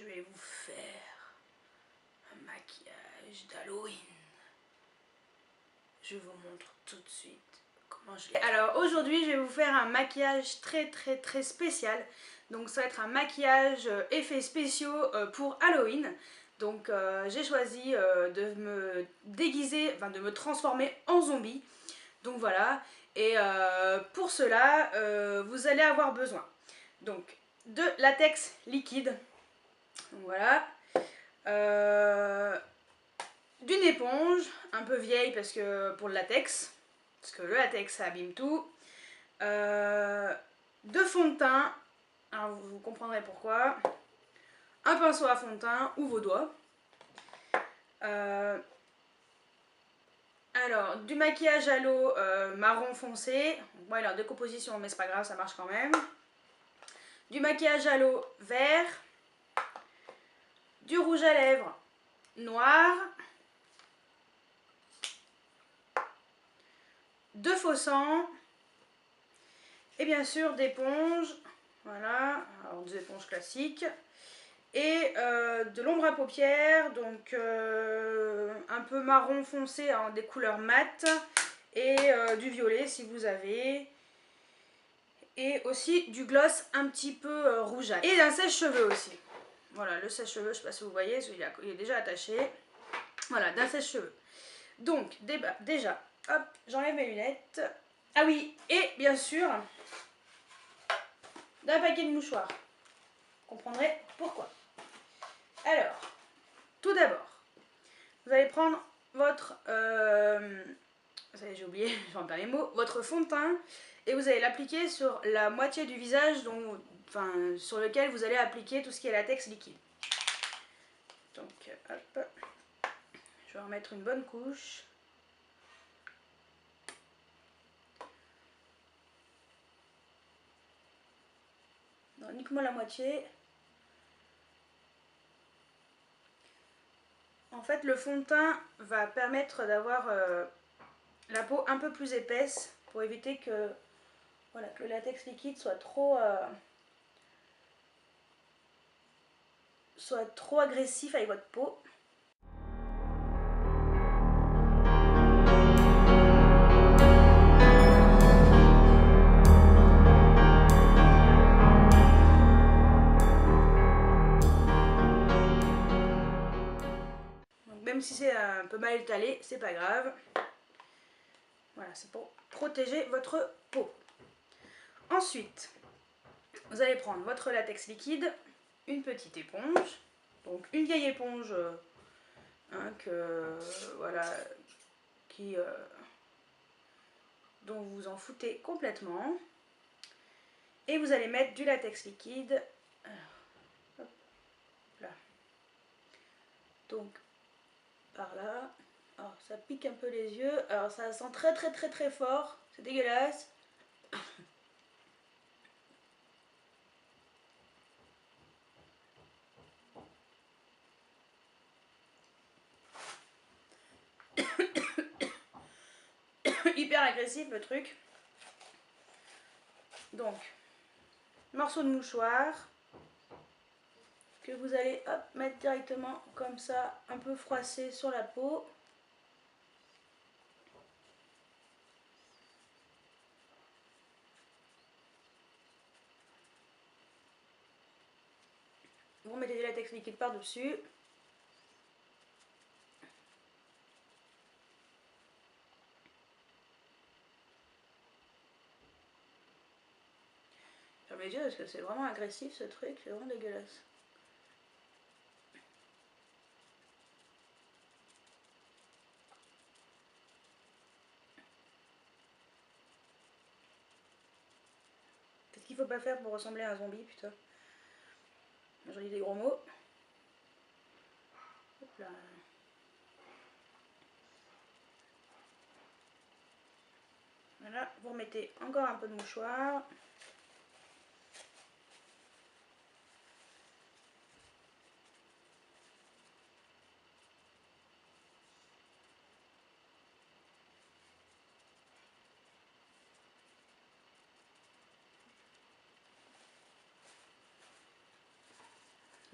je vais vous faire un maquillage d'Halloween. Je vous montre tout de suite comment je l'ai. Alors aujourd'hui, je vais vous faire un maquillage très spécial. Donc ça va être un maquillage effets spéciaux pour Halloween. Donc j'ai choisi de me déguiser, enfin de me transformer en zombie. Donc voilà, et pour cela, vous allez avoir besoin donc de latex liquide. Donc voilà, d'une éponge un peu vieille parce que pour le latex, parce que le latex ça abîme tout, de fond de teint, alors vous comprendrez pourquoi, un pinceau à fond de teint ou vos doigts, alors du maquillage à l'eau marron foncé, bon il est en décomposition mais c'est pas grave, ça marche quand même, du maquillage à l'eau vert, du rouge à lèvres noir, de faux sang, et bien sûr d'éponges, voilà, alors des éponges classiques, et de l'ombre à paupières, donc un peu marron foncé, hein, des couleurs mates, et du violet si vous avez, et aussi du gloss un petit peu rougeâtre, et d'un sèche-cheveux aussi. Voilà, le sèche-cheveux, je ne sais pas si vous voyez, il est déjà attaché. Voilà, d'un sèche-cheveux. Donc, déjà, hop, j'enlève mes lunettes. Ah oui, et bien sûr, d'un paquet de mouchoirs. Vous comprendrez pourquoi. Alors, tout d'abord, vous allez prendre votre... ça y est, j'ai oublié, j'en perds les mots. Votre fond de teint, et vous allez l'appliquer sur la moitié du visage, enfin, sur lequel vous allez appliquer tout ce qui est latex liquide. Donc, hop, je vais en mettre une bonne couche. Non, uniquement la moitié. En fait, le fond de teint va permettre d'avoir la peau un peu plus épaisse pour éviter que, voilà, que le latex liquide soit trop agressif avec votre peau. Donc, même si c'est un peu mal étalé, c'est pas grave. Voilà, c'est pour protéger votre peau. Ensuite, vous allez prendre votre latex liquide, une petite éponge, donc une vieille éponge voilà, dont vous vous en foutez complètement, et vous allez mettre du latex liquide. Hop, là. Donc par là. Alors ça pique un peu les yeux, alors ça sent très fort, c'est dégueulasse. Hyper agressif le truc. Donc, morceau de mouchoir que vous allez hop, mettre directement comme ça, un peu froissé sur la peau. Vous mettez du latex liquide par-dessus. Fermez les yeux parce que c'est vraiment agressif ce truc, c'est vraiment dégueulasse. Qu'est-ce qu'il faut pas faire pour ressembler à un zombie, putain. J'en dis des gros mots. Hop là. Voilà, vous remettez encore un peu de mouchoir.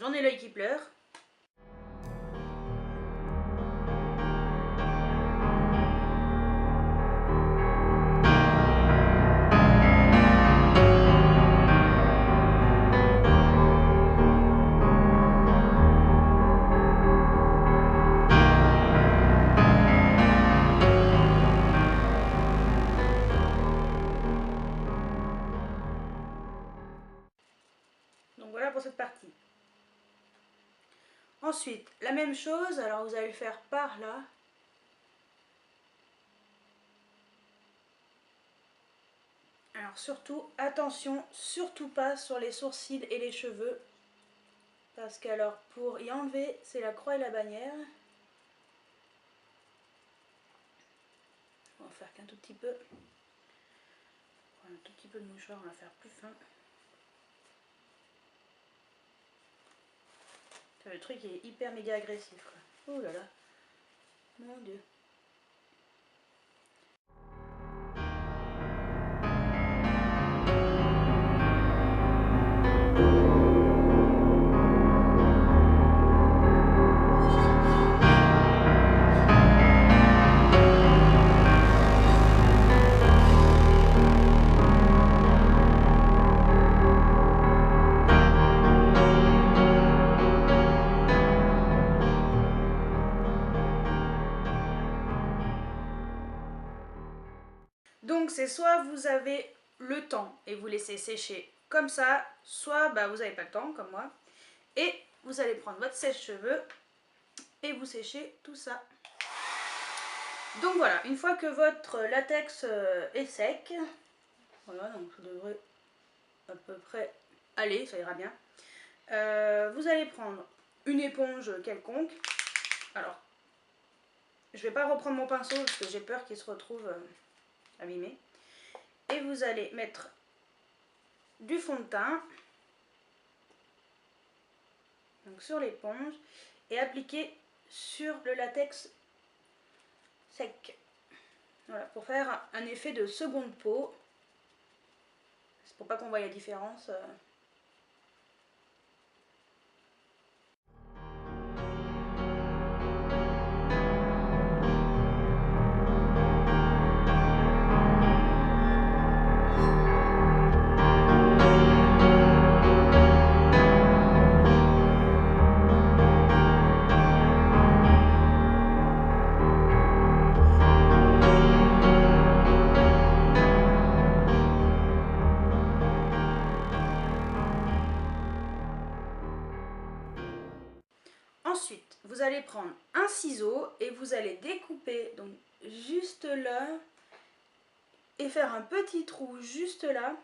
J'en ai l'œil qui pleure. Donc voilà pour cette partie. Ensuite, la même chose, alors vous allez le faire par là. Alors surtout, attention, surtout pas sur les sourcils et les cheveux. Parce que alors pour y enlever, c'est la croix et la bannière. On va faire qu'un tout petit peu. Un tout petit peu de mouchoir, on va faire plus fin. Le truc est hyper méga agressif, quoi. Oh là là. Mon Dieu. Donc c'est soit vous avez le temps et vous laissez sécher comme ça, soit bah, vous n'avez pas le temps comme moi. Et vous allez prendre votre sèche-cheveux et vous séchez tout ça. Donc voilà, une fois que votre latex est sec, voilà, donc ça devrait à peu près aller, ça ira bien. Vous allez prendre une éponge quelconque. Alors, je vais pas reprendre mon pinceau parce que j'ai peur qu'il se retrouve abîmé. Et vous allez mettre du fond de teint donc sur l'éponge et appliquer sur le latex sec. Voilà, pour faire un effet de seconde peau. C'est pour pas qu'on voie la différence. Ensuite, vous allez prendre un ciseau et vous allez découper donc juste là et faire un petit trou juste là,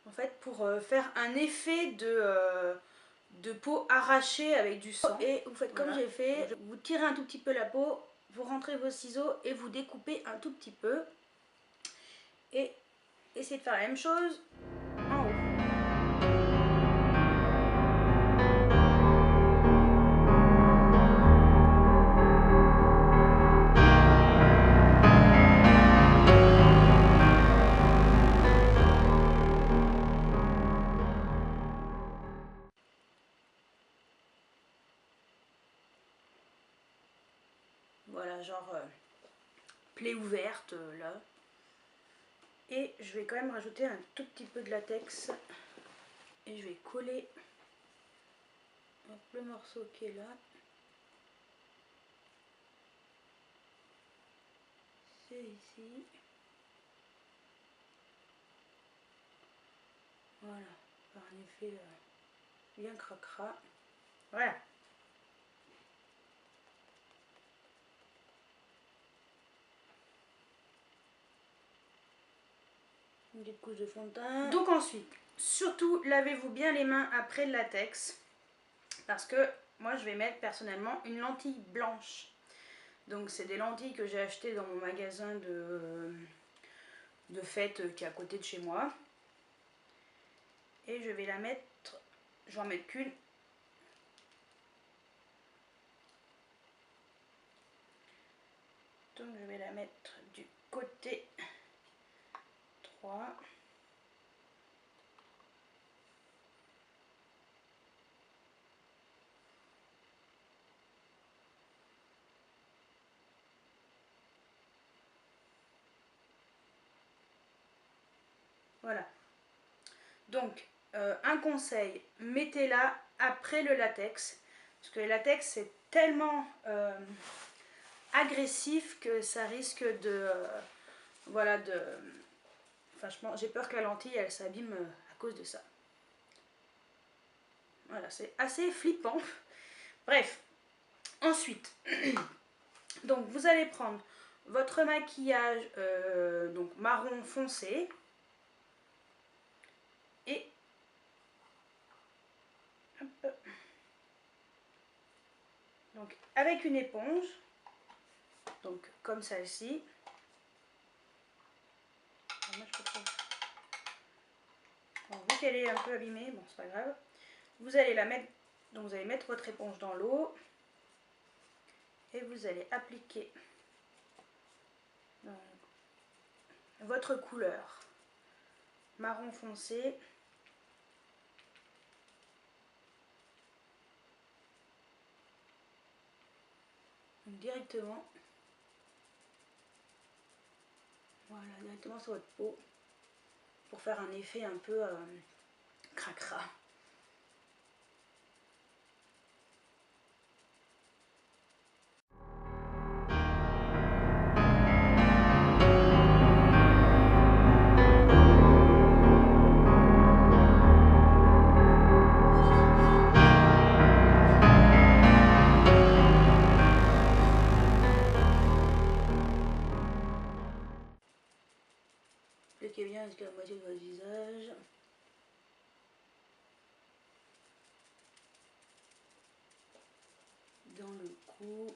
en fait pour faire un effet de peau arrachée avec du sang. Et vous faites comme j'ai fait, vous tirez un tout petit peu la peau, vous rentrez vos ciseaux et vous découpez un tout petit peu. Et essayez de faire la même chose en haut. Voilà, genre plaie ouverte là. Et je vais quand même rajouter un tout petit peu de latex. Et je vais coller le morceau qui est là. C'est ici. Voilà, par un effet bien cracra. Voilà. Une petite couche de fond de teint. Donc ensuite, surtout lavez-vous bien les mains après le latex. Parce que moi je vais mettre personnellement une lentille blanche. Donc c'est des lentilles que j'ai achetées dans mon magasin de fête qui est à côté de chez moi. Et je vais la mettre, je vais en mettre qu'une. Donc je vais la mettre du côté 3. Voilà. Donc, un conseil, mettez-la après le latex. Parce que le latex, c'est tellement agressif que ça risque de... voilà, de... Franchement, j'ai peur que la lentille, elle s'abîme à cause de ça. Voilà, c'est assez flippant. Bref. Ensuite, donc vous allez prendre votre maquillage donc marron foncé. Et hop, donc avec une éponge, donc comme celle-ci. Bon, vu qu'elle est un peu abîmée, bon c'est pas grave. Vous allez la mettre, donc vous allez mettre votre éponge dans l'eau et vous allez appliquer donc, votre couleur marron foncé. Donc, directement, voilà, directement sur votre peau pour faire un effet un peu cracra. Appliquez bien jusqu'à la moitié de votre visage. Dans le cou.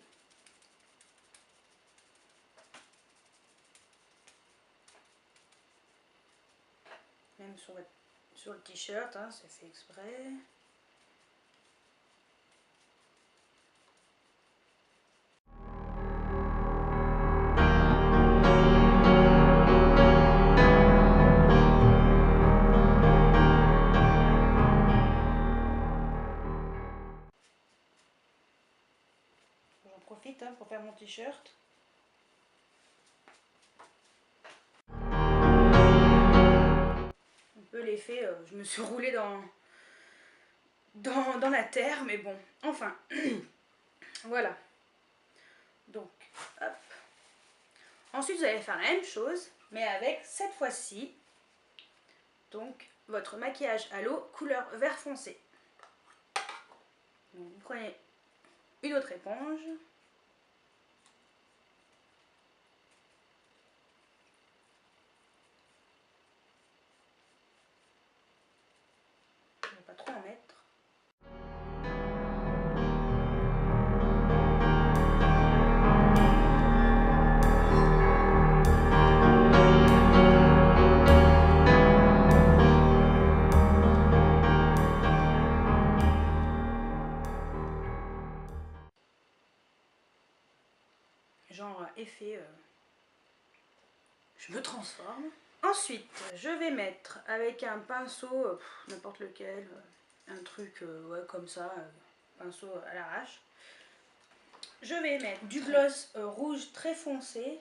Même sur le t-shirt, hein, c'est fait exprès. J'en profite hein, pour faire mon t-shirt. Un peu l'effet, je me suis roulée dans la terre, mais bon, enfin, voilà. Donc, hop. Ensuite, vous allez faire la même chose, mais avec cette fois-ci, donc, votre maquillage à l'eau couleur vert foncé. Donc, vous prenez une autre éponge. Je ne vais pas trop en mettre. Genre effet je me transforme. Ensuite je vais mettre avec un pinceau n'importe lequel, un truc ouais, comme ça, pinceau à l'arrache. Je vais mettre du gloss rouge très foncé.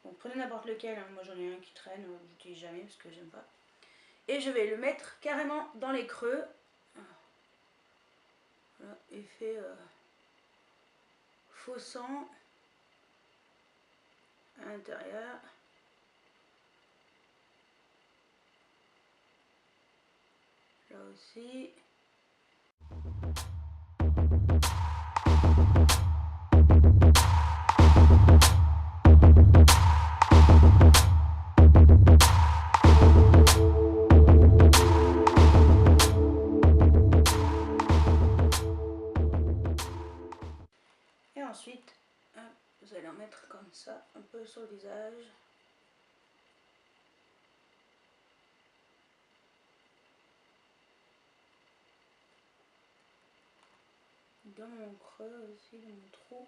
Donc prenez n'importe lequel, hein. Moi j'en ai un qui traîne, j'utilise jamais parce que j'aime pas. Et je vais le mettre carrément dans les creux. Voilà, effet faux sang à l'intérieur. Là aussi. Et ensuite, hop, vous allez en mettre comme ça, un peu sur le visage. Dans mon creux aussi, dans mon trou.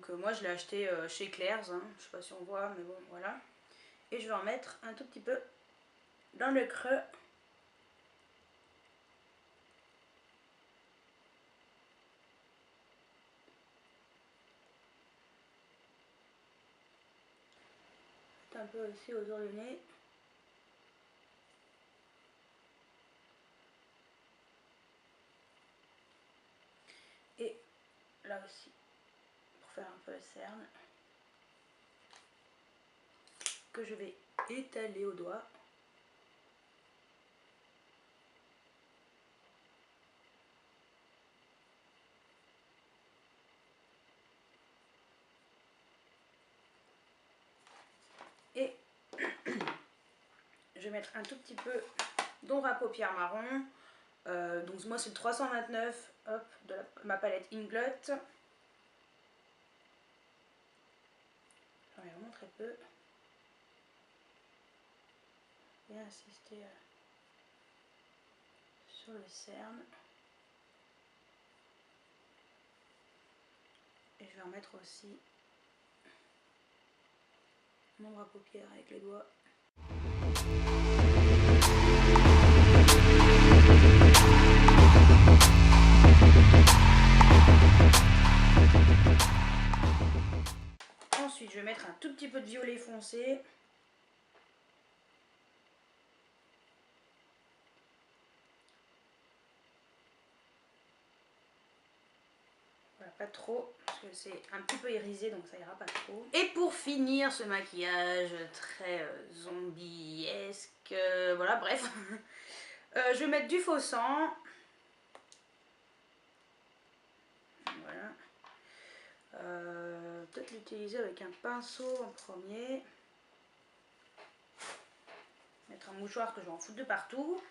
Donc moi je l'ai acheté chez Claire's, hein. Je sais pas si on voit, mais bon voilà. Et je vais en mettre un tout petit peu dans le creux. Un peu aussi autour du nez. Et là aussi, pour faire un peu le cerne, que je vais étaler au doigt. Et je vais mettre un tout petit peu d'ombre à paupières marron. Donc moi c'est le 329 hop, de ma palette Inglot. J'en ai vraiment très peu. Bien insister sur le cerne. Et je vais en mettre aussi mon ombre à paupières avec les doigts. Ensuite, je vais mettre un tout petit peu de violet foncé. Voilà, pas trop, parce que c'est un petit peu irisé, donc ça ira pas trop. Et pour finir ce maquillage très zombie-esque, voilà, bref. Je vais mettre du faux sang. Voilà. Peut-être l'utiliser avec un pinceau en premier. Mettre un mouchoir que je vais en foutre de partout.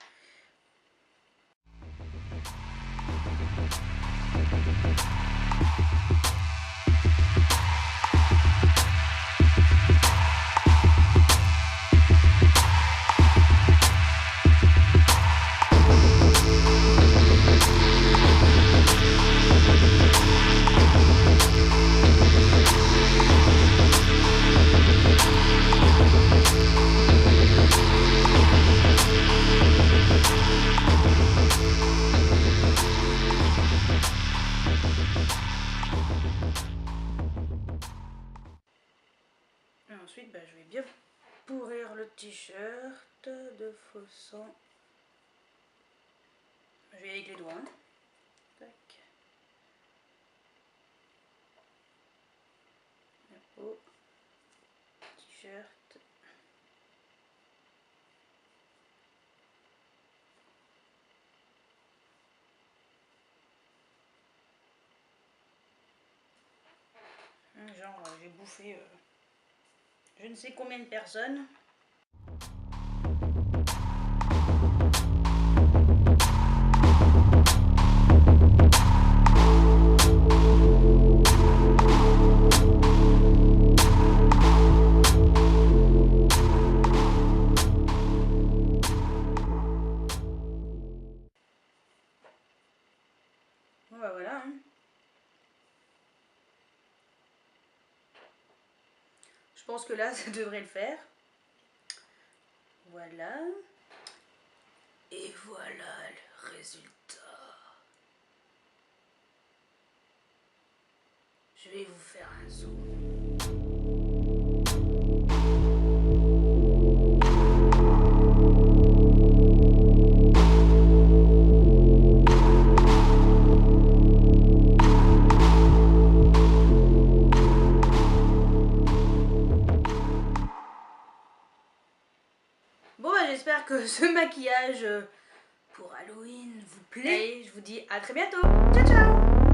Et ensuite, je vais bien pourrir le t-shirt de faux sang. Je vais avec les doigts. Tac. La peau. T-shirt. Genre, j'ai bouffé je ne sais combien de personnes. Bon bah voilà. Hein. Je pense que là, ça devrait le faire. Voilà. Et voilà le résultat. Je vais vous faire un zoom. Bon bah j'espère que ce maquillage pour Halloween vous plaît. Et je vous dis à très bientôt. Ciao ciao.